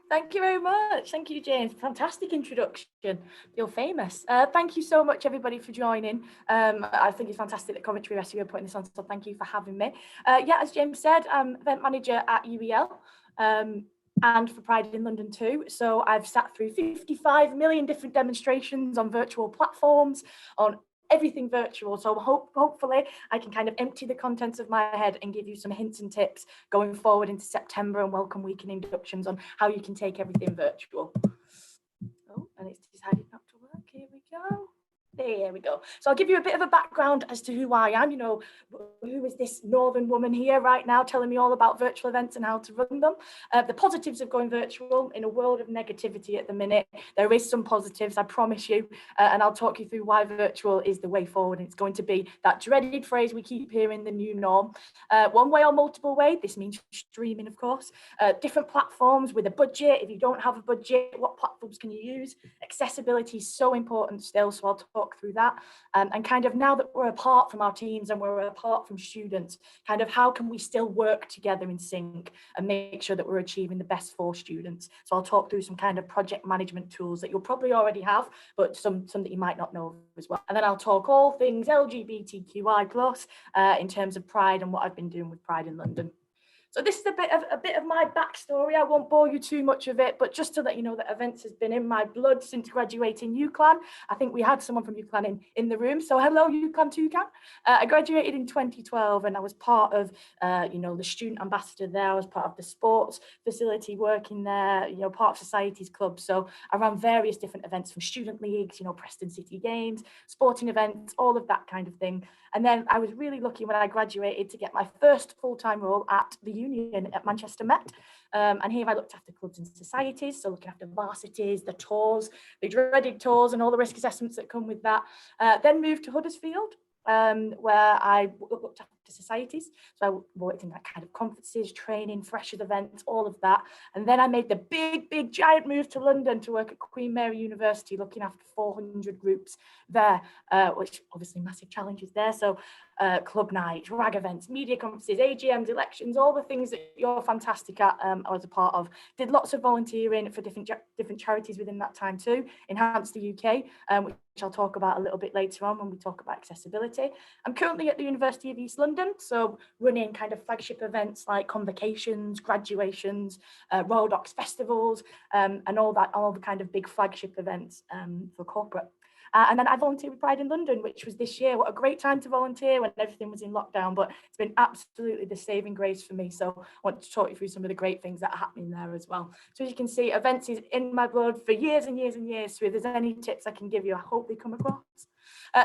Thank you very much. Thank you, James. Fantastic introduction. You're famous. Thank you so much, everybody, for joining. I think it's fantastic that Coventry Rescue are putting this on, so thank you for having me. Yeah, as James said, I'm event manager at UEL. And for Pride in London too. So I've sat through 55 million different demonstrations on virtual platforms, on everything virtual. So hopefully I can kind of empty the contents of my head and give you some hints and tips going forward into September and Welcome Week and inductions on how you can take everything virtual. Oh, and it's decided not to work. Here we go. There we go. So I'll give you a bit of a background as to who I am. You know, who is this northern woman here right now telling me all about virtual events and how to run them? The positives of going virtual in a world of negativity at the minute. There is some positives, I promise you, and I'll talk you through why virtual is the way forward. And it's going to be that dreaded phrase we keep hearing, the new norm. One way or multiple way. This means streaming, of course. Different platforms with a budget. If you don't have a budget, what platforms can you use? Accessibility is so important still, so I'll talk through that. And kind of now that we're apart from our teams and we're apart from students, kind of how can we still work together in sync and make sure that we're achieving the best for students? So I'll talk through some kind of project management tools that you'll probably already have, but some that you might not know as well. And then I'll talk all things LGBTQI+, in terms of Pride and what I've been doing with Pride in London. So this is a bit of my backstory. I won't bore you too much of it, but just to let you know that events has been in my blood since graduating UCLan. I think we had someone from UCLan in the room. So hello, UCLan Toucan. I graduated in 2012 and I was part of, the student ambassador there. I was part of the sports facility working there, part of Society's Club. So I ran various different events from student leagues, Preston City Games, sporting events, all of that kind of thing. And then I was really lucky when I graduated to get my first full-time role at the Union at Manchester Met. And here I looked after clubs and societies, so looking after varsities, the tours, the dreaded tours and all the risk assessments that come with that. Then moved to Huddersfield, where I looked after societies. So I worked in that kind of conferences, training, freshers events, all of that. And then I made the big, giant move to London to work at Queen Mary University, looking after 400 groups there, which obviously massive challenges there. So club nights, RAG events, media conferences, AGMs, elections, all the things that you're fantastic at, I was a part of. Did lots of volunteering for different charities within that time too. Enhanced the UK, which I'll talk about a little bit later on when we talk about accessibility. I'm currently at the University of East London, so running kind of flagship events like convocations, graduations, Royal Docs festivals, and all the kind of big flagship events for corporate. And then I volunteered with Pride in London, which was this year. What a great time to volunteer when everything was in lockdown, but it's been absolutely the saving grace for me. So I want to talk you through some of the great things that are happening there as well. So as you can see, events is in my blood for years and years and years. So if there's any tips I can give you, I hope they come across.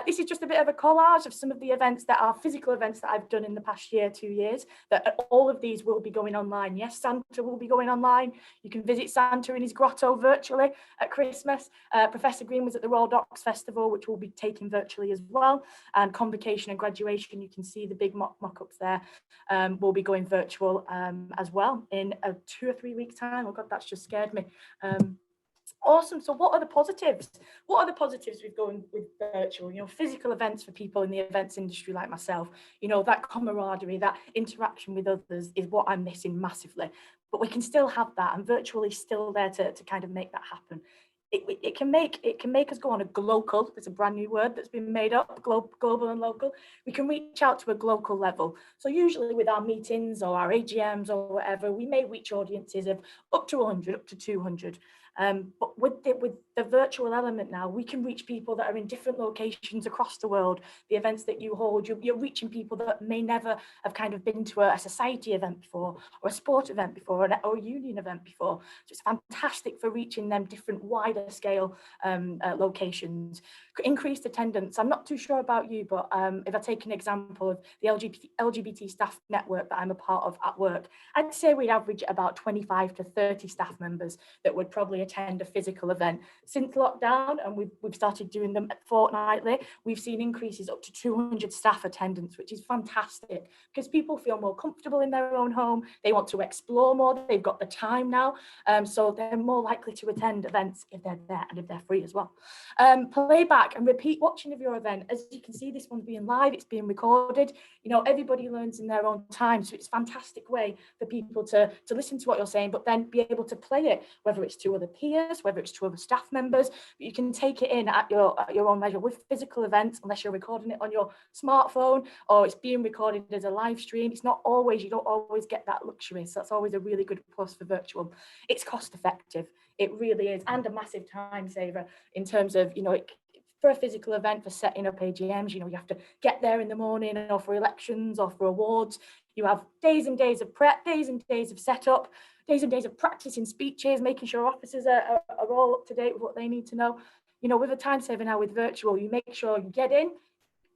This is just a bit of a collage of some of the events that are physical events that I've done in the past year, 2 years, that all of these will be going online. Yes, Santa will be going online. You can visit Santa in his grotto virtually at Christmas. Professor Green was at the Royal Docs Festival, which will be taken virtually as well. And convocation and graduation, you can see the big mock-ups there, will be going virtual as well in 2 or 3 weeks' time. Oh God, that's just scared me. Awesome. So what are the positives? What are the positives with going with virtual? Physical events for people in the events industry like myself, that camaraderie, that interaction with others is what I'm missing massively. But we can still have that, and virtually still there to kind of make that happen. It can make us go on a global. There's a brand new word that's been made up, global and local. We can reach out to a global level. So usually with our meetings or our AGMs or whatever, we may reach audiences of up to 100, up to 200. But with the virtual element now, we can reach people that are in different locations across the world. The events that you hold, you're reaching people that may never have kind of been to a society event before, or a sport event before, or a union event before. So it's fantastic for reaching them different wider scale locations. Increased attendance. I'm not too sure about you, but if I take an example of the LGBT staff network that I'm a part of at work, I'd say we'd average about 25 to 30 staff members that would probably attend a physical event. Since lockdown, and we've started doing them fortnightly, we've seen increases up to 200 staff attendance, which is fantastic because people feel more comfortable in their own home. They want to explore more. They've got the time now, so they're more likely to attend events if they're they're there and if they're free as well. Playback and repeat watching of your event. As you can see, this one's being live, it's being recorded. You know, everybody learns in their own time, so it's a fantastic way for people to listen to what you're saying, but then be able to play it, whether it's to other peers, whether it's to other staff members. But you can take it in at your own leisure. With physical events, unless you're recording it on your smartphone or it's being recorded as a live stream, it's not always, you don't always get that luxury. So that's always a really good plus for virtual. It's cost effective, it really is, and a massive time saver in terms of, you know, for a physical event, for setting up AGMs, you know, you have to get there in the morning, or for elections or for awards, you have days and days of prep, days and days of setup, days and days of practicing speeches, making sure officers are all up to date with what they need to know. You know, with a time saver now with virtual, you make sure you get in,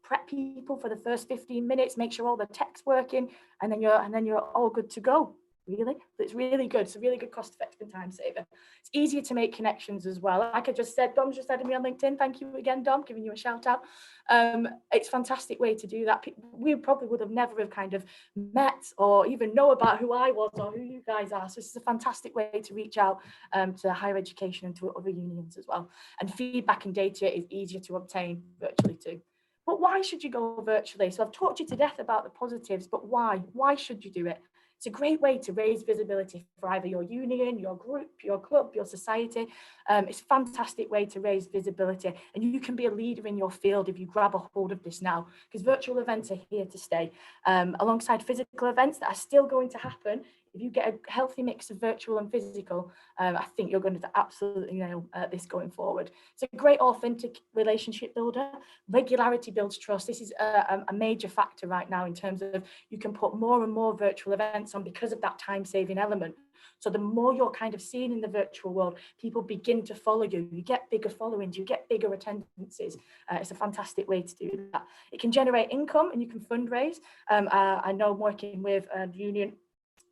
prep people for the first 15 minutes, make sure all the tech's working, and then you're all good to go. Really, it's really good. It's a really good cost-effective time saver. It's easier to make connections as well. Like I just said, Dom's just added me on LinkedIn. Thank you again, Dom, giving you a shout out. It's a fantastic way to do that. We probably would have never have kind of met or even know about who I was or who you guys are. So this is a fantastic way to reach out to higher education and to other unions as well. And feedback and data is easier to obtain virtually too. But why should you go virtually? So I've talked you to death about the positives, but why? Why should you do it? It's a great way to raise visibility for either your union, your group, your club, your society. It's a fantastic way to raise visibility, and you can be a leader in your field if you grab a hold of this now, because virtual events are here to stay. Alongside physical events that are still going to happen, if you get a healthy mix of virtual and physical, I think you're going to absolutely nail this going forward. It's a great authentic relationship builder. Regularity builds trust. This is a major factor right now in terms of you can put more and more virtual events on because of that time-saving element. So the more you're kind of seen in the virtual world, people begin to follow you. You get bigger followings, you get bigger attendances. It's a fantastic way to do that. It can generate income and you can fundraise. I know I'm working with a union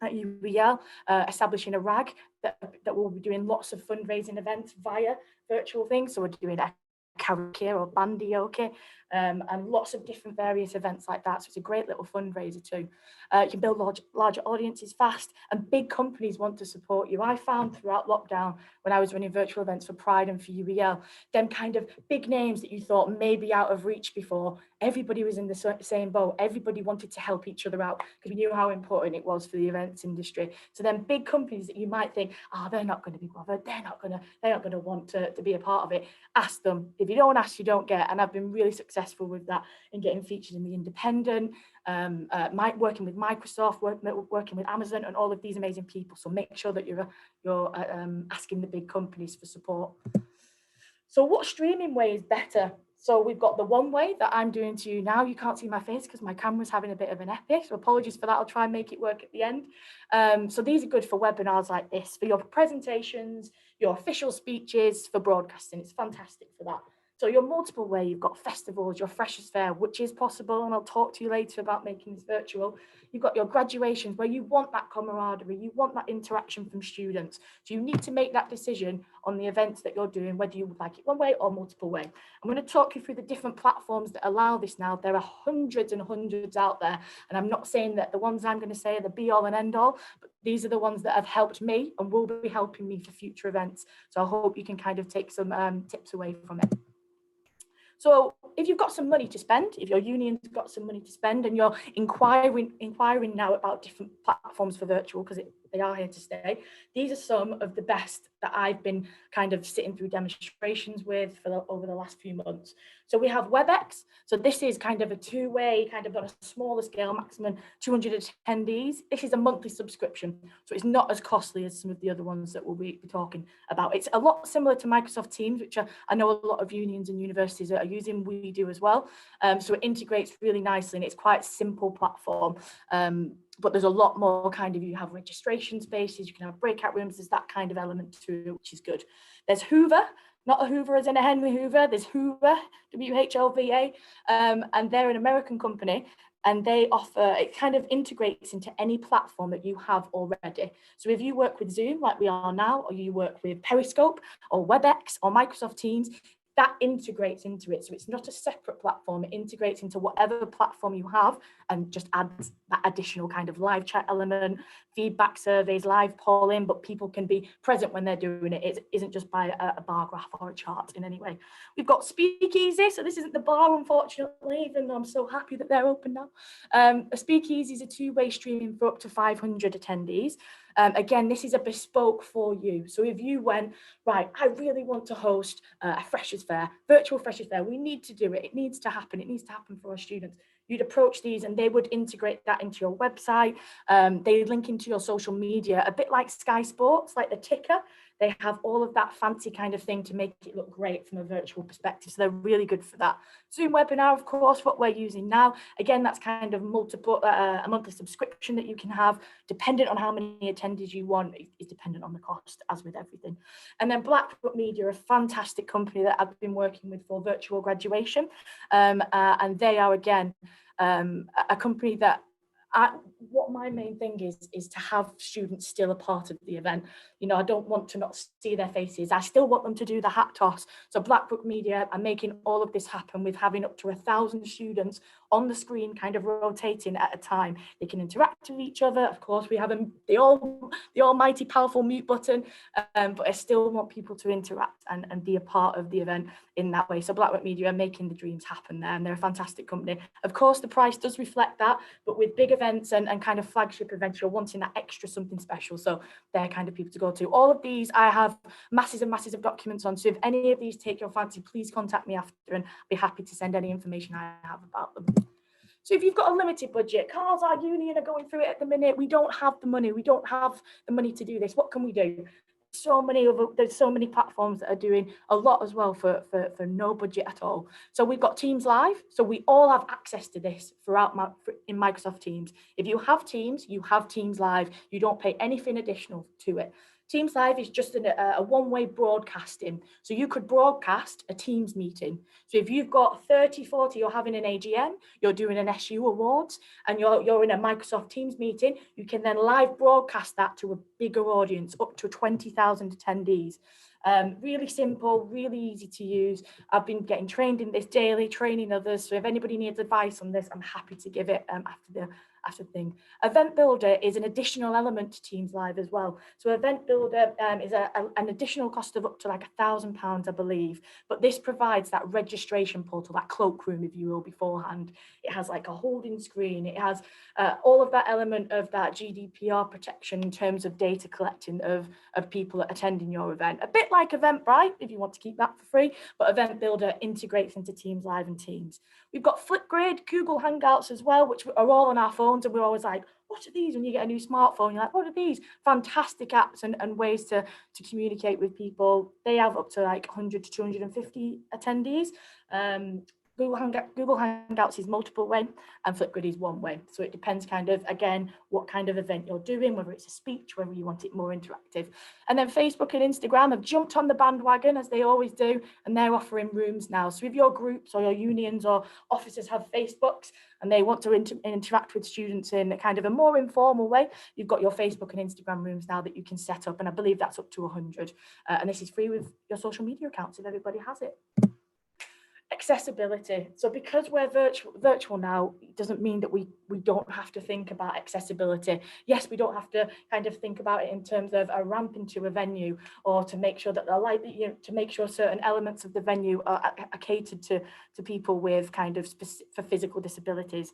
at UBL, establishing a RAG that will be doing lots of fundraising events via virtual things. So we're doing a karaoke or bandioke, and lots of different various events like that. So it's a great little fundraiser too. You can build larger audiences fast, and big companies want to support you. I found throughout lockdown, when I was running virtual events for Pride and for UBL, them kind of big names that you thought may be out of reach before, everybody was in the same boat. Everybody wanted to help each other out because we knew how important it was for the events industry. So then big companies that you might think, oh, they're not going to be bothered, they're not going to want to be a part of it. Ask them. If you don't ask, you don't get. And I've been really successful with that in getting featured in The Independent, working with Microsoft, working with Amazon, and all of these amazing people. So make sure that you're asking the big companies for support. So what streaming way is better? So we've got the one way that I'm doing to you now. You can't see my face because my camera's having a bit of an epic. So apologies for that. I'll try and make it work at the end. So these are good for webinars like this, for your presentations, your official speeches, for broadcasting. It's fantastic for that. So your multiple way, you've got festivals, your Freshers' Fair, which is possible, and I'll talk to you later about making this virtual. You've got your graduations where you want that camaraderie, you want that interaction from students. So you need to make that decision on the events that you're doing, whether you would like it one way or multiple way. I'm going to talk you through the different platforms that allow this now. There are hundreds and hundreds out there, and I'm not saying that the ones I'm going to say are the be all and end all, but these are the ones that have helped me and will be helping me for future events. So I hope you can kind of take some tips away from it. So if you've got some money to spend, if your union's got some money to spend and you're inquiring now about different platforms for virtual, because they are here to stay, these are some of the best that I've been kind of sitting through demonstrations with over the last few months. So we have WebEx. So this is kind of a two-way, kind of on a smaller scale, maximum 200 attendees. This is a monthly subscription, so it's not as costly as some of the other ones that we'll be talking about. It's a lot similar to Microsoft Teams, which I know a lot of unions and universities are using. We do as well. So it integrates really nicely, and it's quite a simple platform. But there's a lot more kind of, you have registration spaces, you can have breakout rooms, there's that kind of element to it, which is good. There's Hoover, not a Hoover as in a Henry Hoover, there's Hoover, WHLVA, and they're an American company, and they offer, it kind of integrates into any platform that you have already. So if you work with Zoom like we are now, or you work with Periscope or WebEx or Microsoft Teams, that integrates into it. So it's not a separate platform, it integrates into whatever platform you have and just adds that additional kind of live chat element, feedback surveys, live polling, but people can be present when they're doing it. It isn't just by a bar graph or a chart in any way. We've got Speakeasy, so this isn't the bar, unfortunately, even though I'm so happy that they're open now. A Speakeasy is a two-way streaming for up to 500 attendees. Again, this is a bespoke for you. So if you went, right, I really want to host a Freshers Fair, virtual Freshers Fair, we need to do it. It needs to happen. It needs to happen for our students. You'd approach these and they would integrate that into your website. They link into your social media, a bit like Sky Sports, like the ticker. They have all of that fancy kind of thing to make it look great from a virtual perspective. So they're really good for that. Zoom webinar, of course, what we're using now. Again, that's kind of multiple, a monthly subscription that you can have, dependent on how many attendees you want, is dependent on the cost, as with everything. And then Blackfoot Media, a fantastic company that I've been working with for virtual graduation. And they are, again, a company that what my main thing is to have students still a part of the event. You know, I don't want to not see their faces. I still want them to do the hat toss. So Blackbook Media are making all of this happen with having up to 1,000 students on the screen, kind of rotating at a time. They can interact with each other. Of course, we have the almighty powerful mute button, but I still want people to interact and be a part of the event in that way. So Blackbook Media are making the dreams happen there, and they're a fantastic company. Of course, the price does reflect that, but with big events and kind of flagship events, you're wanting that extra something special. So they're kind of people to go to. All of these, I have masses and masses of documents on. So if any of these take your fancy, please contact me after and I'll be happy to send any information I have about them. So if you've got a limited budget, Carl's, our union are going through it at the minute. We don't have the money. We don't have the money to do this. What can we do? There's so many platforms that are doing a lot as well for no budget at all. So we've got Teams Live. So we all have access to this in Microsoft Teams. If you have Teams, you have Teams Live. You don't pay anything additional to it. Teams Live is just a one-way broadcasting. So you could broadcast a Teams meeting. So if you've got 30, 40, you're having an AGM, you're doing an SU Awards, and you're in a Microsoft Teams meeting, you can then live broadcast that to a bigger audience, up to 20,000 attendees. Really simple, really easy to use. I've been getting trained in this daily, training others. So if anybody needs advice on this, I'm happy to give it after thing. Event Builder is an additional element to Teams Live as well. So Event Builder is an additional cost of up to like £1,000, I believe. But this provides that registration portal, that cloakroom, if you will, beforehand. It has like a holding screen. It has all of that element of that GDPR protection in terms of data collecting of people attending your event. A bit like Eventbrite, if you want to keep that for free, but Event Builder integrates into Teams Live and Teams. We've got Flipgrid, Google Hangouts as well, which are all on our phones, and we're always like, what are these? When you get a new smartphone, you're like, what are these? Fantastic apps and ways to communicate with people. They have up to like 100 to 250 attendees. Google Hangouts is multiple way and Flipgrid is one way. So it depends kind of, again, what kind of event you're doing, whether it's a speech, whether you want it more interactive. And then Facebook and Instagram have jumped on the bandwagon, as they always do, and they're offering rooms now. So if your groups or your unions or offices have Facebooks and they want to interact with students in a kind of a more informal way, you've got your Facebook and Instagram rooms now that you can set up. And I believe that's up to 100. And this is free with your social media accounts if everybody has it. Accessibility. So because we're virtual now, it doesn't mean that we don't have to think about accessibility. Yes, we don't have to kind of think about it in terms of a ramp into a venue, or to make sure that to make sure certain elements of the venue are catered to people with kind of for physical disabilities.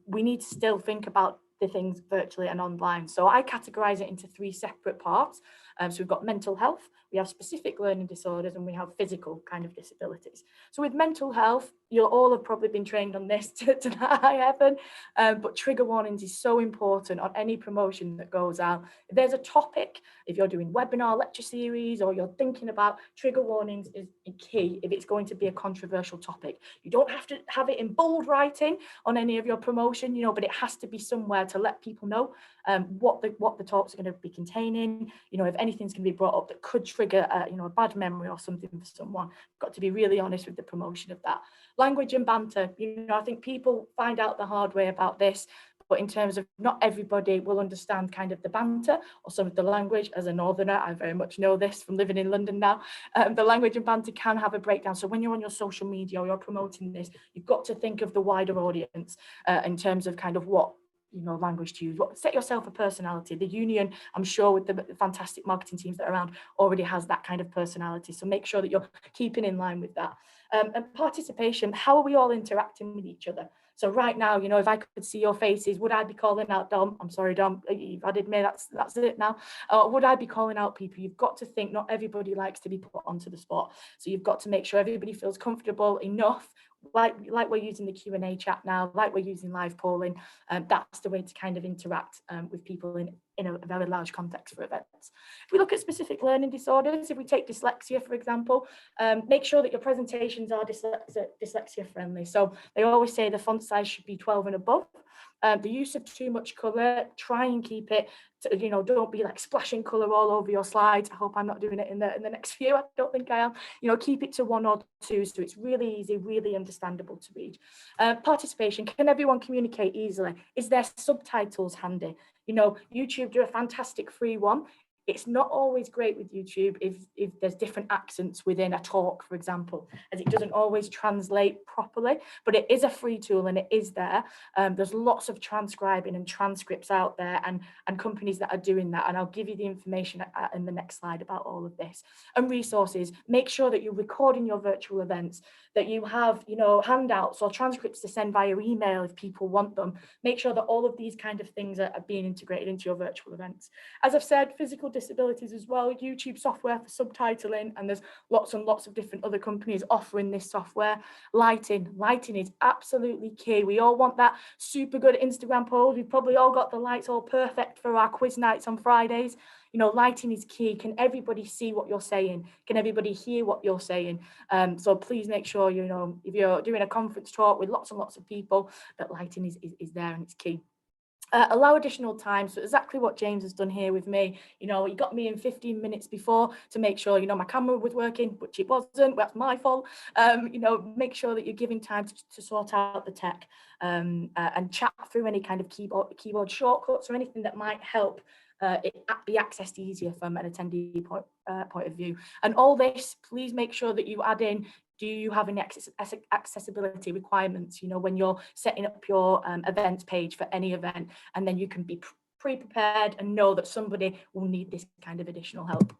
We need to still think about the things virtually and online. So I categorize it into 3 separate parts. So we've got mental health, we have specific learning disorders, and we have physical kind of disabilities. So with mental health, you'll all have probably been trained on this to that high heaven, but trigger warnings is so important on any promotion that goes out. If there's a topic, if you're doing webinar lecture series, or you're thinking about, trigger warnings is key if it's going to be a controversial topic. You don't have to have it in bold writing on any of your promotion, you know, but it has to be somewhere to let people know what the talks are going to be containing. You know, if anything's going to be brought up that could trigger a bad memory or something for someone, got to be really honest with the promotion of that. Language and banter, you know, I think people find out the hard way about this. in terms of not everybody will understand kind of the banter or some of the language. As a northerner, I very much know this from living in London now. The language and banter can have a breakdown. So when you're on your social media or you're promoting this, you've got to think of the wider audience in terms of kind of what language to use. Set yourself a personality. The union, I'm sure, with the fantastic marketing teams that are around, already has that kind of personality. So make sure that you're keeping in line with that. And participation, how are we all interacting with each other? So right now, if I could see your faces, would I be calling out Dom? I'm sorry, Dom, you've added me, that's it now. Would I be calling out people? You've got to think not everybody likes to be put onto the spot. So you've got to make sure everybody feels comfortable enough, like we're using the Q&A chat now, like we're using live polling. That's the way to kind of interact with people in a very large context for events. If we look at specific learning disorders, if we take dyslexia, for example, make sure that your presentations are dyslexia friendly. So they always say the font size should be 12 and above. The use of too much colour, try and keep it to, don't be like splashing colour all over your slides. I hope I'm not doing it in the next few. I don't think I am. Keep it to 1 or 2 so it's really easy, really understandable to read. Participation, can everyone communicate easily? Is there subtitles handy? YouTube do a fantastic free one. It's not always great with YouTube if there's different accents within a talk, for example, as it doesn't always translate properly, but it is a free tool and it is there. There's lots of transcribing and transcripts out there and companies that are doing that. And I'll give you the information in the next slide about all of this. And resources, make sure that you're recording your virtual events, that you have, handouts or transcripts to send via email if people want them. Make sure that all of these kind of things are being integrated into your virtual events. As I've said, physical disabilities as well, YouTube software for subtitling, and there's lots and lots of different other companies offering this software. Lighting is absolutely key. We all want that super good Instagram pose. We've probably all got the lights all perfect for our quiz nights on Fridays. Lighting is key. Can everybody see what you're saying? Can everybody hear what you're saying? So please make sure, if you're doing a conference talk with lots and lots of people, that lighting is there and it's key. Allow additional time. So exactly what James has done here with me. He got me in 15 minutes before to make sure, my camera was working, which it wasn't. That's my fault. Make sure that you're giving time to sort out the tech and chat through any kind of keyboard shortcuts or anything that might help it be accessed easier from an attendee point of view. And all this, please make sure that you add in, do you have any accessibility requirements, when you're setting up your events page for any event, and then you can be pre-prepared and know that somebody will need this kind of additional help.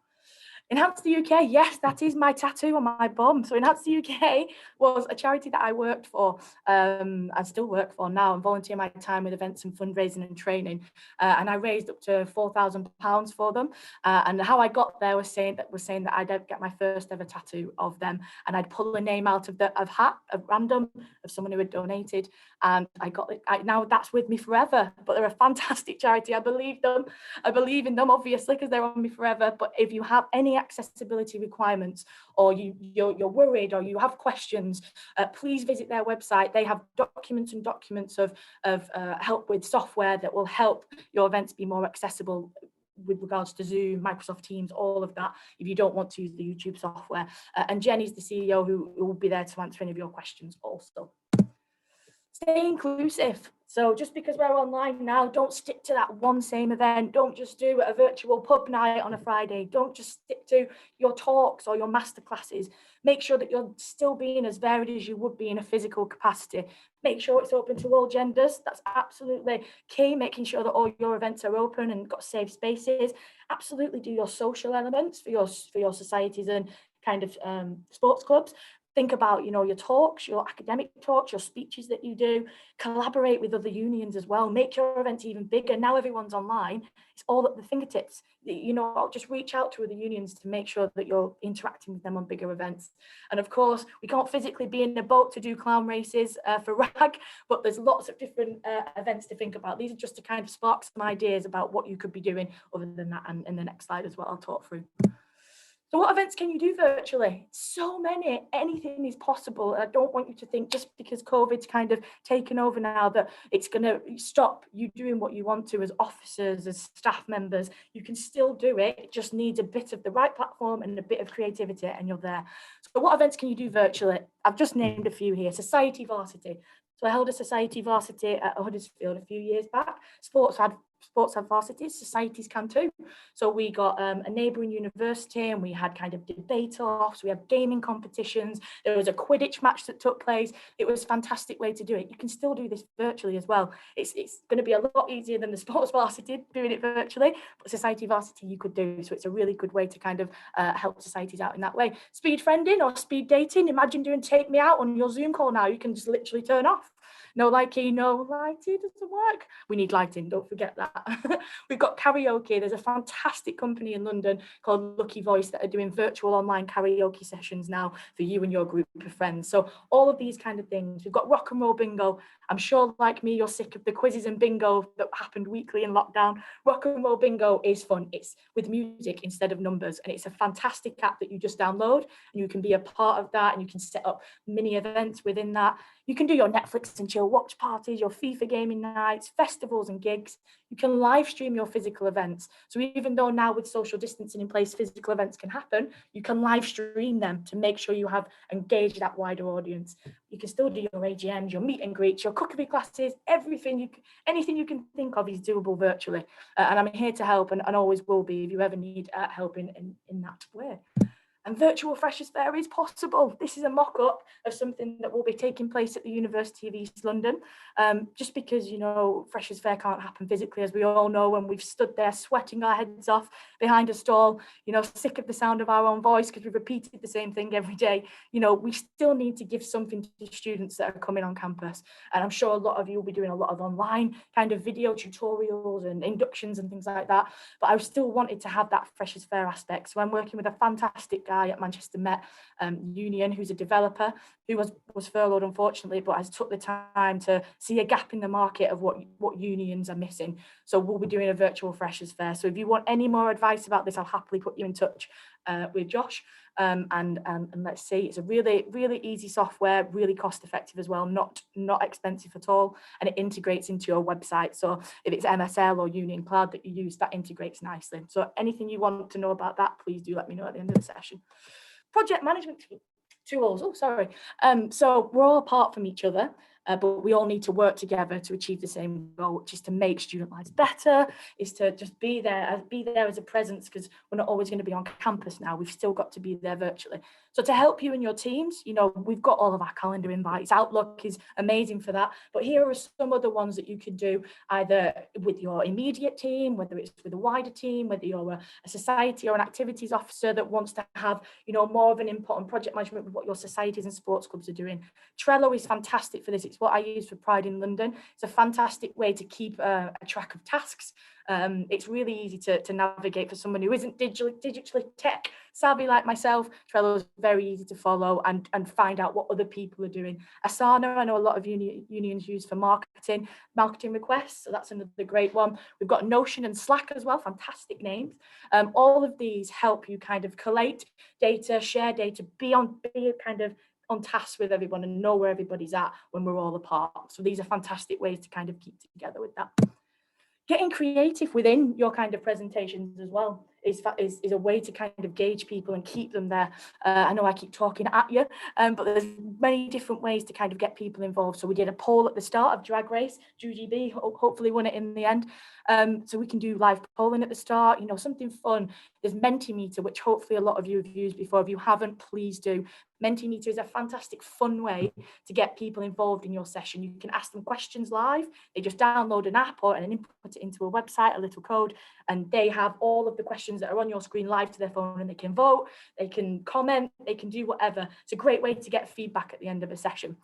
Enhance the UK, yes, that is my tattoo on my bum. So Enhance the UK was a charity that I worked for, and still work for now, and volunteer my time with events and fundraising and training. And I raised up to £4,000 for them. And how I got there was saying that I'd get my first ever tattoo of them, and I'd pull a name out of hat, of random, of someone who had donated, and I got it. Now that's with me forever. But they're a fantastic charity. I believe in them, obviously, because they're on me forever. But if you have any accessibility requirements, or you're worried, or you have questions, please visit their website. They have documents of help with software that will help your events be more accessible with regards to Zoom, Microsoft Teams, all of that, if you don't want to use the YouTube software. And Jenny's the CEO who will be there to answer any of your questions also. Stay inclusive. So just because we're online now, don't stick to that one same event. Don't just do a virtual pub night on a Friday. Don't just stick to your talks or your masterclasses. Make sure that you're still being as varied as you would be in a physical capacity. Make sure it's open to all genders. That's absolutely key, making sure that all your events are open and got safe spaces. Absolutely do your social elements for your societies and kind of sports clubs. Think about, your talks, your academic talks, your speeches that you do. Collaborate with other unions as well. Make your events even bigger. Now everyone's online. It's all at the fingertips. Just reach out to other unions to make sure that you're interacting with them on bigger events. And of course, we can't physically be in a boat to do clown races for RAG, but there's lots of different events to think about. These are just to kind of spark some ideas about what you could be doing other than that. And in the next slide as well, I'll talk through. So what events can you do virtually? So many, anything is possible. I don't want you to think just because COVID's kind of taken over now that it's going to stop you doing what you want to as officers, as staff members. You can still do it. It just needs a bit of the right platform and a bit of creativity, and you're there. So what events can you do virtually? I've just named a few here. Society Varsity. So I held a society varsity at Huddersfield a few years back. Sports have varsities, societies can too. So we got a neighbouring university and we had kind of debate-offs, we had gaming competitions, there was a Quidditch match that took place. It was a fantastic way to do it. You can still do this virtually as well. It's going to be a lot easier than the sports varsity doing it virtually, but society varsity you could do. So it's a really good way to kind of help societies out in that way. Speed friending or speed dating, imagine doing Take Me Out on your Zoom call now. You can just literally turn off. No lighting doesn't work. We need lighting, don't forget that. We've got karaoke. There's a fantastic company in London called Lucky Voice that are doing virtual online karaoke sessions now for you and your group of friends. So all of these kind of things. We've got rock and roll bingo. I'm sure, like me, you're sick of the quizzes and bingo that happened weekly in lockdown. Rock and roll bingo is fun. It's with music instead of numbers, and it's a fantastic app that you just download, and you can be a part of that, and you can set up mini events within that. You can do your Netflix and chill watch parties, your FIFA gaming nights, festivals and gigs. You can live stream your physical events. So even though now with social distancing in place, physical events can happen, you can live stream them to make sure you have engaged that wider audience. You can still do your AGMs, your meet and greets, your cookery classes, anything you can think of is doable virtually. And I'm here to help and always will be if you ever need help in that way. And virtual Freshers Fair is possible. This is a mock-up of something that will be taking place at the University of East London. Just because, Freshers Fair can't happen physically, as we all know, when we've stood there sweating our heads off behind a stall, sick of the sound of our own voice because we've repeated the same thing every day. We still need to give something to students that are coming on campus. And I'm sure a lot of you will be doing a lot of online kind of video tutorials and inductions and things like that. But I still wanted to have that Freshers Fair aspect. So I'm working with a fantastic guy at Manchester Met Union, who's a developer, who was furloughed unfortunately, but has took the time to see a gap in the market of what unions are missing. So we'll be doing a virtual Freshers Fair. So if you want any more advice about this, I'll happily put you in touch with Josh. And let's see, it's a really, really easy software, really cost effective as well, not expensive at all, and it integrates into your website. So if it's MSL or Union Cloud that you use, that integrates nicely. So anything you want to know about that, please do let me know at the end of the session. Project management tools. So we're all apart from each other, but we all need to work together to achieve the same goal, which is to make student lives better, is to just be there as a presence, because we're not always going to be on campus now. We've still got to be there virtually. So to help you and your teams, we've got all of our calendar invites. Outlook is amazing for that. But here are some other ones that you could do either with your immediate team, whether it's with a wider team, whether you're a society or an activities officer that wants to have, more of an input on project management with what your societies and sports clubs are doing. Trello is fantastic for this. It's what I use for Pride in London. It's a fantastic way to keep a track of tasks. It's really easy to navigate for someone who isn't digitally tech savvy like myself. Trello is very easy to follow and find out what other people are doing. Asana, I know a lot of unions use for marketing requests, so that's another great one. We've got Notion and Slack as well, fantastic names. All of these help you kind of collate data, share data, be kind of on task with everyone and know where everybody's at when we're all apart. So these are fantastic ways to kind of keep together with that. Getting creative within your kind of presentations as well is a way to kind of gauge people and keep them there. I know I keep talking at you, but there's many different ways to kind of get people involved. So we did a poll at the start of Drag Race. GGB hopefully won it in the end. So we can do live polling at the start, something fun. There's Mentimeter, which hopefully a lot of you have used before. If you haven't, please do. Mentimeter is a fantastic, fun way to get people involved in your session. You can ask them questions live. They just download an app and input it into a website, a little code, and they have all of the questions that are on your screen live to their phone, and they can vote, they can comment, they can do whatever. It's a great way to get feedback at the end of a session.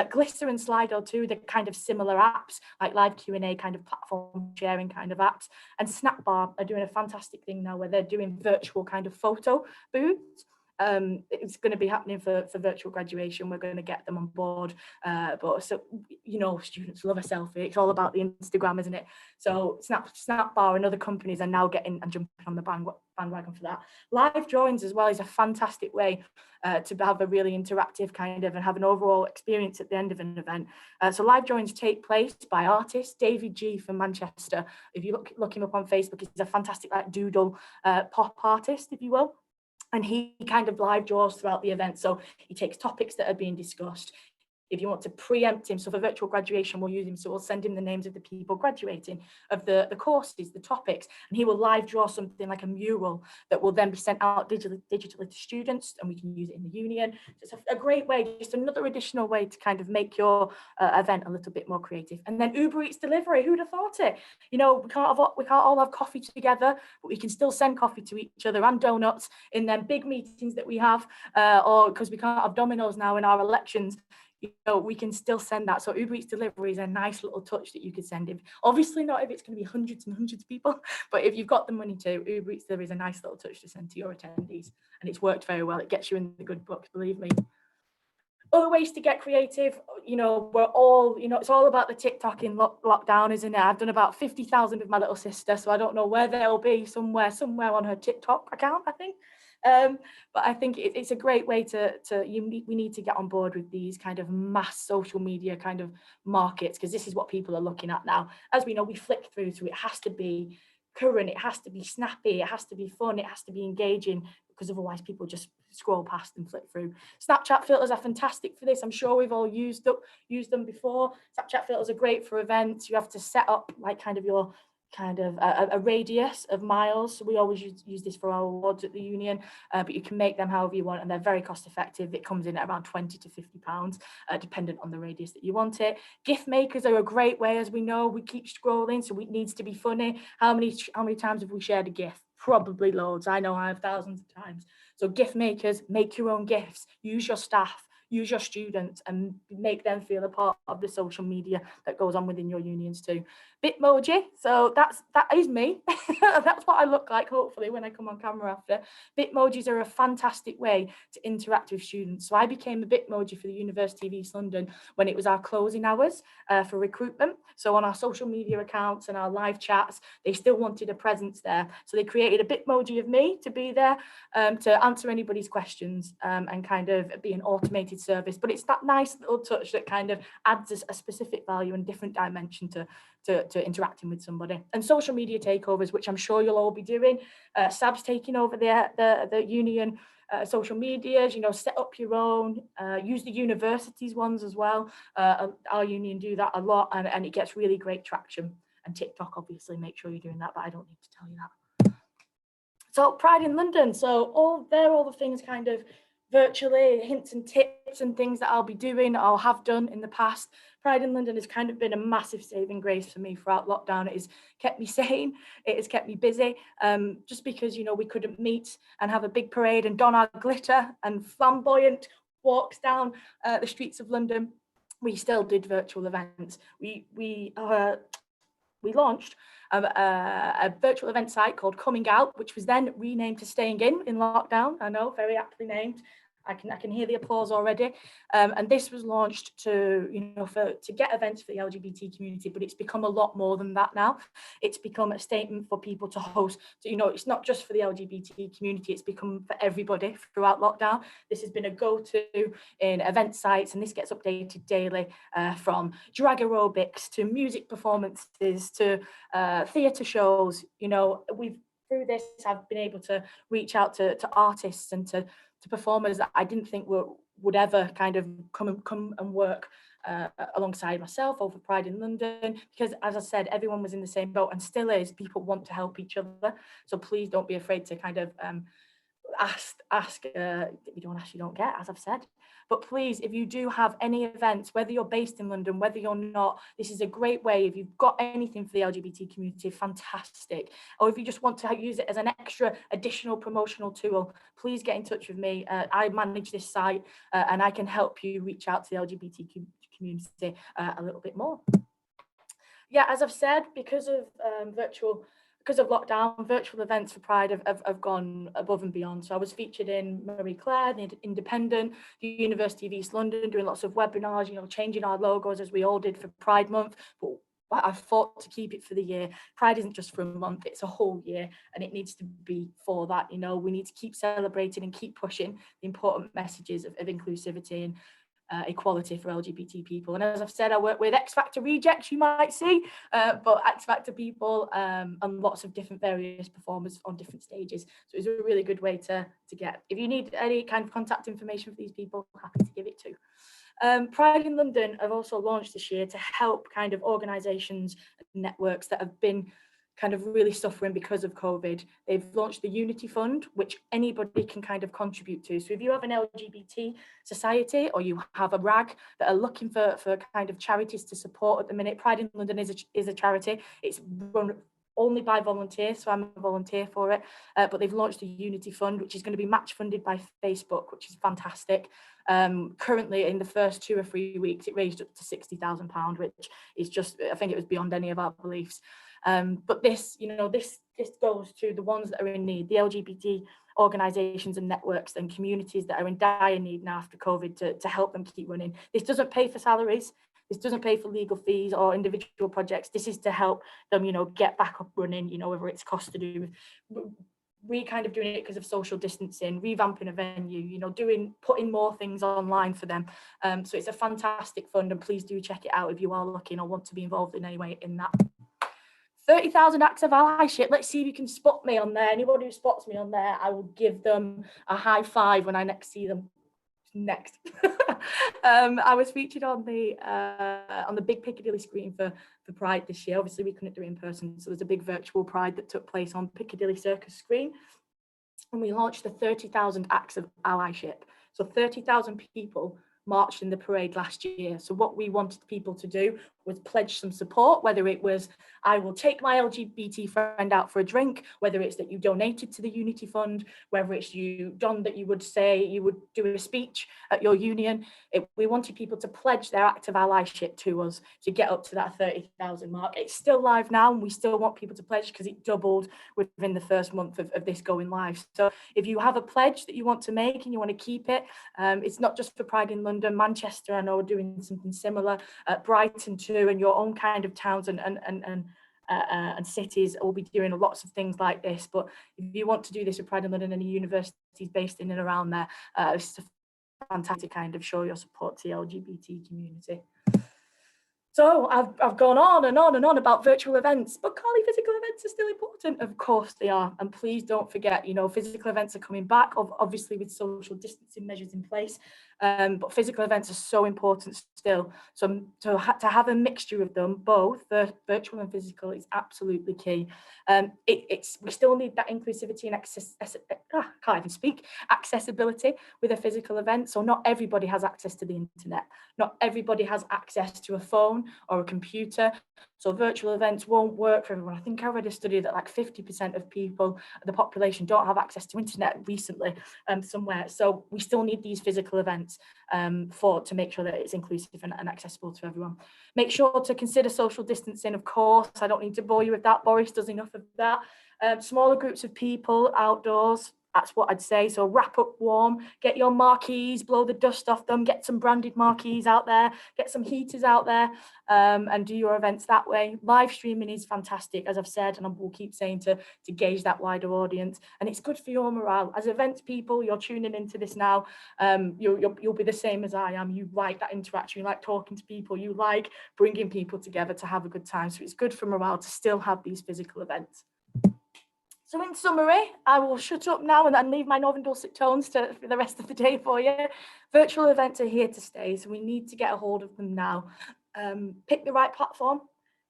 Glister and Slido too, they're kind of similar apps, like live Q&A kind of platform sharing kind of apps. And Snapbar are doing a fantastic thing now where they're doing virtual kind of photo booths. It's going to be happening for virtual graduation. We're going to get them on board. But so, students love a selfie. It's all about the Instagram, isn't it? So Snapbar and other companies are now getting and jumping on the bandwagon for that. Live drawings as well is a fantastic way to have a really interactive kind of and have an overall experience at the end of an event. So live drawings take place by artists. David G from Manchester. If you look him up on Facebook, he's a fantastic doodle pop artist, if you will. And he kind of live draws throughout the event. So he takes topics that are being discussed. if you want to preempt him. So for virtual graduation, we'll use him. So we'll send him the names of the people graduating, of the courses, the topics, and he will live draw something like a mural that will then be sent out digitally to students, and we can use it in the union. So it's a great way, just another additional way to kind of make your event a little bit more creative. And then Uber Eats delivery, who'd have thought it? You know, we can't all have coffee together, but we can still send coffee to each other and donuts in them big meetings that we have, or because we can't have Domino's now in our elections. You know, we can still send that. So Uber Eats delivery is a nice little touch that you could send. If obviously not if it's going to be hundreds and hundreds of people, but if you've got the money to, Uber Eats delivery is a nice little touch to send to your attendees, and it's worked very well. It gets you in the good books, believe me. Other ways to get creative, you know, we're all, you know, it's all about the TikTok in lockdown, isn't it? I've done about 50,000 with my little sister, so I don't know where they'll be, somewhere on her TikTok account, I think. But I think it's a great way we need to get on board with these kind of mass social media kind of markets, because this is what people are looking at now. As we know, we flick through, so it has to be current, it has to be snappy, it has to be fun, it has to be engaging, because otherwise people just scroll past and flick through. Snapchat filters are fantastic for this. I'm sure we've all used them before. Snapchat filters are great for events. You have to set up like kind of your a radius of miles. So we always use this for our awards at the union, but you can make them however you want, and they're very cost effective. It comes in at around £20 to £50, dependent on the radius that you want it. Gift makers are a great way, as we know. We keep scrolling, so it needs to be funny. How many times have we shared a gift? Probably loads. I know I have thousands of times. So gift makers, make your own gifts. Use your staff, use your students, and make them feel a part of the social media that goes on within your unions too. Bitmoji, so that is me. That's what I look like, hopefully, when I come on camera after. Bitmojis are a fantastic way to interact with students. So I became a Bitmoji for the University of East London when it was our closing hours for recruitment. So on our social media accounts and our live chats, they still wanted a presence there. So they created a Bitmoji of me to be there to answer anybody's questions and kind of be an automated service. But it's that nice little touch that kind of adds a specific value and different dimension to interacting with somebody. And social media takeovers, which I'm sure you'll all be doing. SAB's taking over the union social medias, you know, set up your own, use the universities ones as well. Our union do that a lot, and it gets really great traction. And TikTok, obviously, make sure you're doing that, but I don't need to tell you that. So Pride in London, so all the things kind of virtually, hints and tips and things that I'll be doing or have done in the past. Pride in London has kind of been a massive saving grace for me throughout lockdown. It has kept me sane, it has kept me busy, just because, you know, we couldn't meet and have a big parade and don our glitter and flamboyant walks down the streets of London. We still did virtual events. We launched a virtual event site called Coming Out, which was then renamed to Staying In lockdown. I know, very aptly named. I can hear the applause already. And this was launched to get events for the LGBT community, but it's become a lot more than that now. It's become a statement for people to host. So, you know, it's not just for the LGBT community, it's become for everybody throughout lockdown. This has been a go-to in event sites, and this gets updated daily, from drag aerobics to music performances to theatre shows. You know, through this, I've been able to reach out to artists and to performers that I didn't think would ever kind of come and work alongside myself over Pride in London, because, as I said, everyone was in the same boat and still is. People want to help each other, so please don't be afraid to kind of ask. If you don't ask, you don't get, as I've said. But please, if you do have any events, whether you're based in London, whether you're not, this is a great way. If you've got anything for the LGBT community, fantastic. Or if you just want to use it as an extra additional promotional tool, please get in touch with me. I manage this site and I can help you reach out to the LGBT community a little bit more. Yeah, as I've said, because of lockdown, virtual events for Pride have gone above and beyond. So I was featured in Marie Claire, the Independent, the University of East London, doing lots of webinars, you know, changing our logos as we all did for Pride Month. But I fought to keep it for the year. Pride isn't just for a month, it's a whole year, and it needs to be for that. You know, we need to keep celebrating and keep pushing the important messages of inclusivity and equality for LGBT people. And as I've said, I work with X Factor rejects, you might see, but X Factor people and lots of different various performers on different stages. So it's a really good way to get. If you need any kind of contact information for these people, happy to give it to. Pride in London have also launched this year to help kind of organisations and networks that have been kind of really suffering because of COVID. They've launched the Unity Fund, which anybody can kind of contribute to. So if you have an LGBT society or you have a RAG that are looking for kind of charities to support at the minute, Pride in London is a charity. It's run only by volunteers, so I'm a volunteer for it. But they've launched the Unity Fund, which is going to be match funded by Facebook, which is fantastic. Currently, in the first 2 or 3 weeks, it raised up to £60,000, which is just, I think it was beyond any of our beliefs. But this, this goes to the ones that are in need, the LGBT organisations and networks and communities that are in dire need now after COVID to help them keep running. This doesn't pay for salaries. This doesn't pay for legal fees or individual projects. This is to help them, get back up running, whether it's cost to do with we kind of doing it because of social distancing, revamping a venue, putting more things online for them. So it's a fantastic fund, and please do check it out if you are looking or want to be involved in any way in that. 30,000 acts of allyship. Let's see if you can spot me on there. Anybody who spots me on there, I will give them a high five when I next see them. Next. I was featured on the big Piccadilly screen for Pride this year. Obviously we couldn't do it in person, so there's a big virtual Pride that took place on Piccadilly Circus screen, and we launched the 30,000 acts of allyship. So 30,000 people marched in the parade last year. So what we wanted people to do was pledge some support, whether it was I will take my LGBT friend out for a drink, whether it's that you donated to the Unity Fund, whether it's you, John, that you would say you would do a speech at your union. We wanted people to pledge their act of allyship to us to get up to that 30,000 mark. It's still live now, and we still want people to pledge because it doubled within the first month of this going live. So if you have a pledge that you want to make and you want to keep it, it's not just for Pride in London. Manchester, I know, are doing something similar. Brighton too, and your own kind of towns and cities will be doing lots of things like this. But if you want to do this with Pride in London and universities based in and around there, it's fantastic to kind of show your support to the LGBT community. So I've gone on and on and on about virtual events, but Carly, physical events are still important. Of course they are. And please don't forget, physical events are coming back, obviously with social distancing measures in place. But physical events are so important still. So to have a mixture of them, both virtual and physical, is absolutely key. We still need that inclusivity and accessibility with a physical event. So not everybody has access to the internet. Not everybody has access to a phone or a computer. So virtual events won't work for everyone. I think I read a study that like 50% of people, the population, don't have access to internet recently somewhere. So we still need these physical events to make sure that it's inclusive and accessible to everyone. Make sure to consider social distancing, of course. I don't need to bore you with that. Boris does enough of that. Smaller groups of people outdoors. That's what I'd say. So wrap up warm, get your marquees, blow the dust off them, get some branded marquees out there, get some heaters out there, and do your events that way. Live streaming is fantastic, as I've said, and I will keep saying to gauge that wider audience. And it's good for your morale. As events people, you're tuning into this now. You'll be the same as I am. You like that interaction, you like talking to people, you like bringing people together to have a good time. So it's good for morale to still have these physical events. So in summary, I will shut up now and leave my Northern dulcet tones for the rest of the day for you. Virtual events are here to stay, so we need to get a hold of them now. Pick the right platform.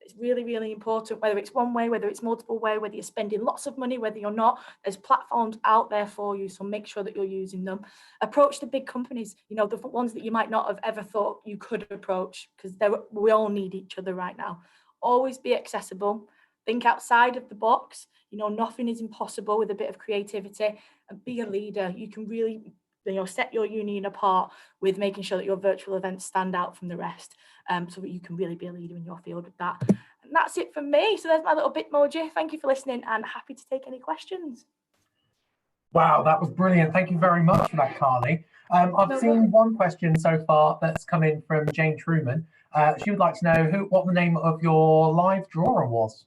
It's really, really important, whether it's one way, whether it's multiple way, whether you're spending lots of money, whether you're not. There's platforms out there for you, so make sure that you're using them. Approach the big companies, the ones that you might not have ever thought you could approach, because we all need each other right now. Always be accessible. Think outside of the box. Nothing is impossible with a bit of creativity, and be a leader. You can really, set your union apart with making sure that your virtual events stand out from the rest, so that you can really be a leader in your field with that. And that's it from me. So there's my little Bitmoji. Thank you for listening, and happy to take any questions. Wow, that was brilliant. Thank you very much for that, Carly. I've seen one question so far that's come in from Jane Truman. She would like to know what the name of your live drawer was.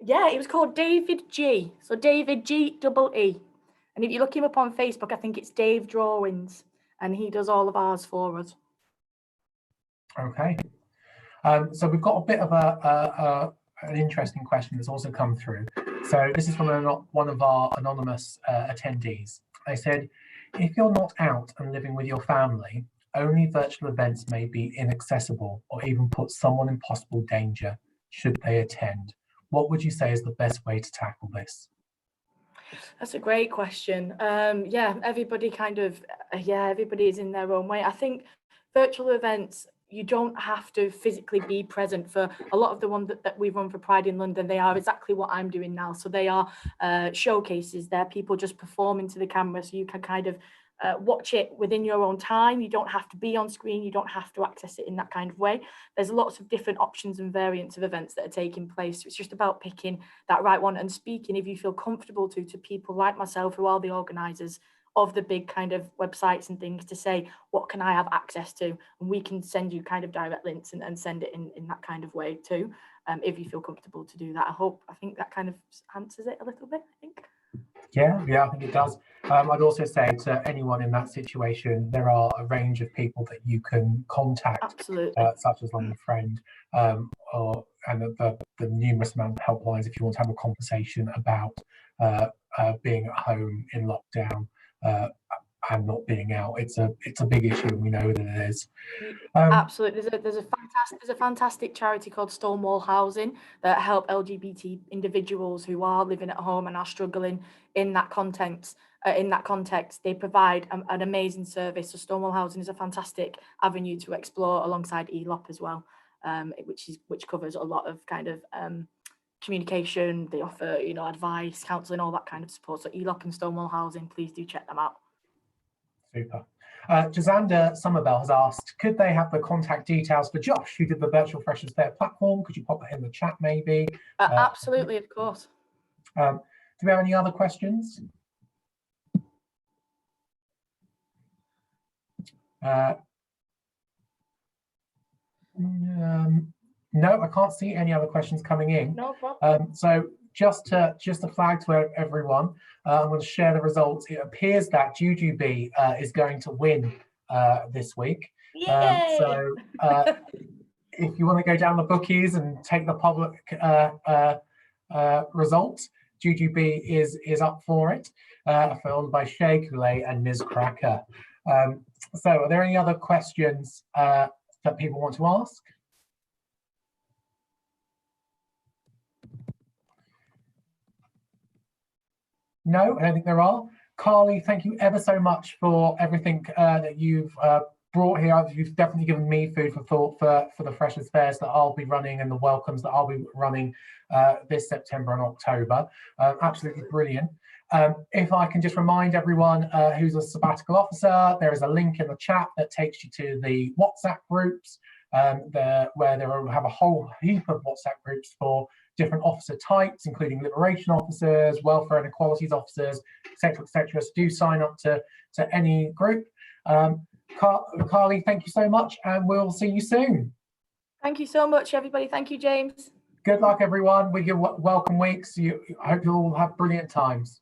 Yeah, it was called David G. So David G-E-E. And if you look him up on Facebook, I think it's Dave Drawings, and he does all of ours for us. Okay. So we've got a bit of an interesting question that's also come through. So this is from one of our anonymous attendees. They said, if you're not out and living with your family, only virtual events may be inaccessible or even put someone in possible danger should they attend. What would you say is the best way to tackle this? That's a great question. Yeah, everybody everybody is in their own way. I think virtual events, you don't have to physically be present. For a lot of the ones that we run for Pride in London, they are exactly what I'm doing now. So they are showcases. They're people just performing to the camera, so you can kind of watch it within your own time. You don't have to be on screen. You don't have to access it in that kind of way. There's lots of different options and variants of events that are taking place. So it's just about picking that right one and speaking, if you feel comfortable, to people like myself who are the organisers of the big kind of websites and things, to say, what can I have access to? And we can send you kind of direct links and send it in that kind of way too, if you feel comfortable to do that. I think that kind of answers it a little bit, I think. Yeah, I think it does. I'd also say to anyone in that situation, there are a range of people that you can contact, Absolutely. such as like a friend, and the numerous amount of helplines if you want to have a conversation about being at home in lockdown and not being out. It's a big issue, and we know that it is. Absolutely. There's a fantastic charity called Stonewall Housing that help LGBT individuals who are living at home and are struggling in that context. They provide an amazing service. So Stonewall Housing is a fantastic avenue to explore alongside ELOP as well, which covers a lot of kind of communication. They offer, advice, counselling, all that kind of support. So ELOP and Stonewall Housing, please do check them out. Super. Jazander Somerbell has asked, could they have the contact details for Josh, who did the Virtual Freshers Fair platform? Could you pop that in the chat, maybe? Absolutely, of course. Do we have any other questions? No, I can't see any other questions coming in. No problem. So just to flag to everyone, I'm going to share the results. It appears that Jujubee is going to win this week. So if you want to go down the bookies and take the public results, Jujubee is up for it, followed by Shay Kool-Aid and Ms. Cracker. So are there any other questions that people want to ask? No, I don't think there are. Carly, thank you ever so much for everything that you've brought here. You've definitely given me food for thought for the Freshers' Fairs that I'll be running and the welcomes that I'll be running this September and October. Absolutely brilliant. If I can just remind everyone who's a sabbatical officer, there is a link in the chat that takes you to the WhatsApp groups, where there will have a whole heap of WhatsApp groups for different officer types, including liberation officers, welfare and equalities officers, etc., etc. So do sign up to any group. Carly, thank you so much, and we'll see you soon. Thank you so much, everybody. Thank you, James. Good luck, everyone, with your welcome weeks. I hope you'll all have brilliant times.